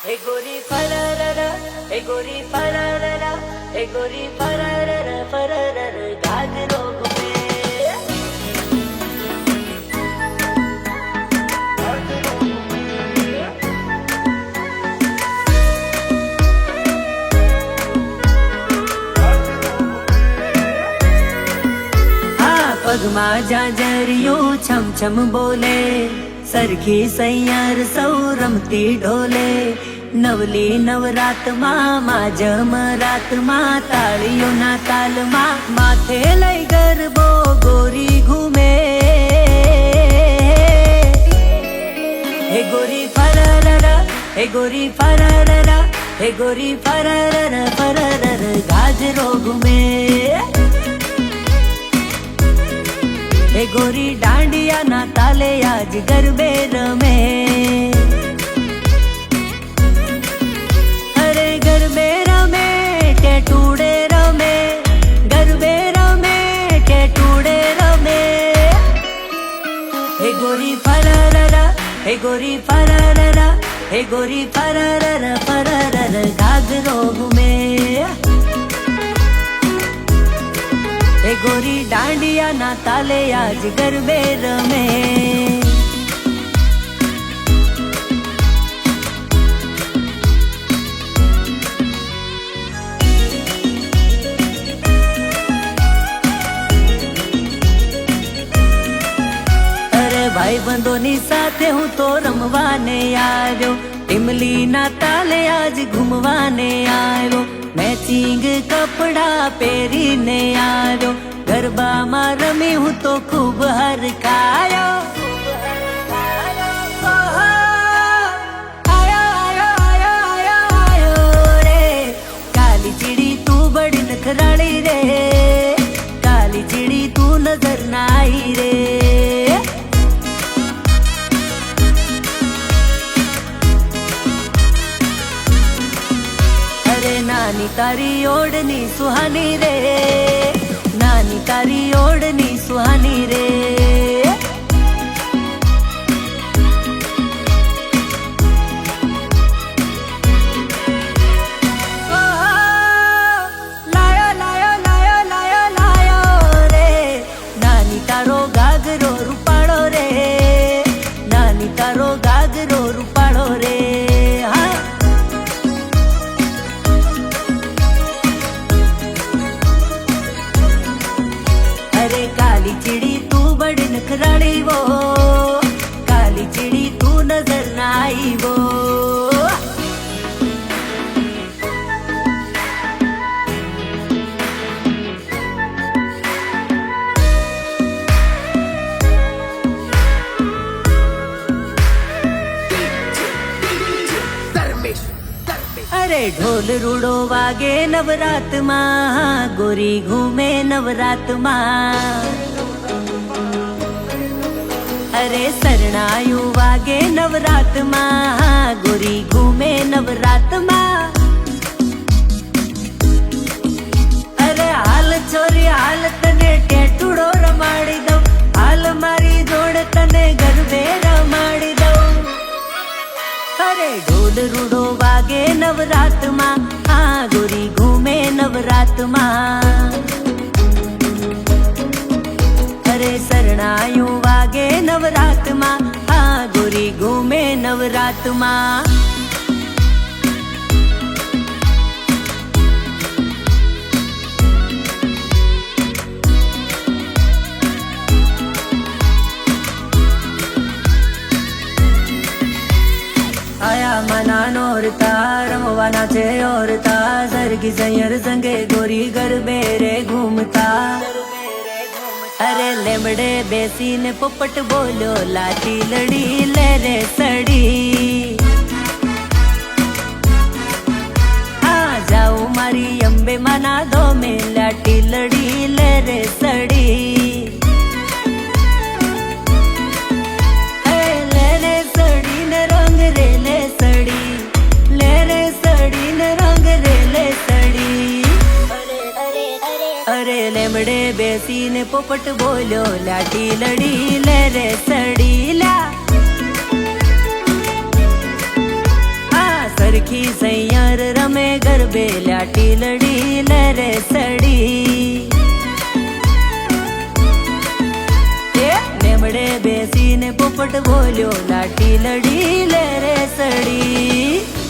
हे गोरी फररर, हे गोरी फररर, हे गोरी फररर फररर गाजरों में પગમાં જાજરિયું છમ છમ બોલે સરખી સૈયાર સૌ રમતી ઢોલે નવલી નવરાતમાં માં જમરાતમાં તાળીઓના તાલમાં માથે લઈ ગરબો ગોરી ઘૂમે હે ગોરી ફરરર, હે ગોરી ફરરર, હે ગોરી ફરરર ફરરર ગાજરો ઘૂમે हे गोरी डांडिया ना ताले आज गरबे रमे अरे गरबे रमे के टूडे रमे गरबे रमे के टूडे रमे हे गोरी फररर, हे गोरी फररर, हे गोरी फररर फररर गाजरो घूमे हे गोरी डांडिया ना ताले आज गरबे रमे अरे भाई बंदोनी साथे हूँ तो रमवाने आयो टिमली ना ताले आज घूमवाने आयो मैचिंग कपड़ा पहरीने आयो गरबा में रमी हूँ तो खूब हर खायो आयो आयो आयो आयो आयो रे काली चिड़ी तू बड़ी नखराली रे काली चिड़ी तू नजर ना आई रे नानी तारी ओढ़नी सुहानी रे नानी तारी ओढ़नी सुहानी रे लायो लायो लायो लायो लायो रे नानी तारो गागरो रूपाड़ो रे नानी तारो गागरो रूपाड़ो रे काली चिड़ी तू बड़ी नखराली वो काली चिड़ी तू नजर ना आई वो अरे ढोल रूड़ो वागे नवरात माँ गोरी घूमे नवरात माँ अरे सरनायु वागे नवरात माँ गोरी घूमे नवरात माँ अरे हाल छोरी हाल तने टेटुड़ो रमाड़ी दो हाल मारी जोड़ तने गरबे रमाड़ी दो अरे ढोल रूड़ो वागे नवरात माँ हाँ गोरी घूमे नवरात माँ अरे सरनायु वागे नवरात माँ हाँ गोरी घूमे नवरात माँ आया मना नोरता रमवाना छे औरता सरगी सैयर संगे गोरी गरबे रे घूमता अरे लेमड़े बेसी ने पोपट बोलो लाठी लड़ी ले रे सड़ी आ जाओ मारी अम्बे मना दो में लाठी लड़ी ले रे सड़ी अरे लेमड़े बेसी ने पोपट बोलो लाठी लड़ी ले रे सड़ी ला હરખી સૈયાર રમે ગરબે લાટી લડી લે રે સડી નેમડે બેસીને પોપટ બોલ્યો લાટી લડી લે રે સડી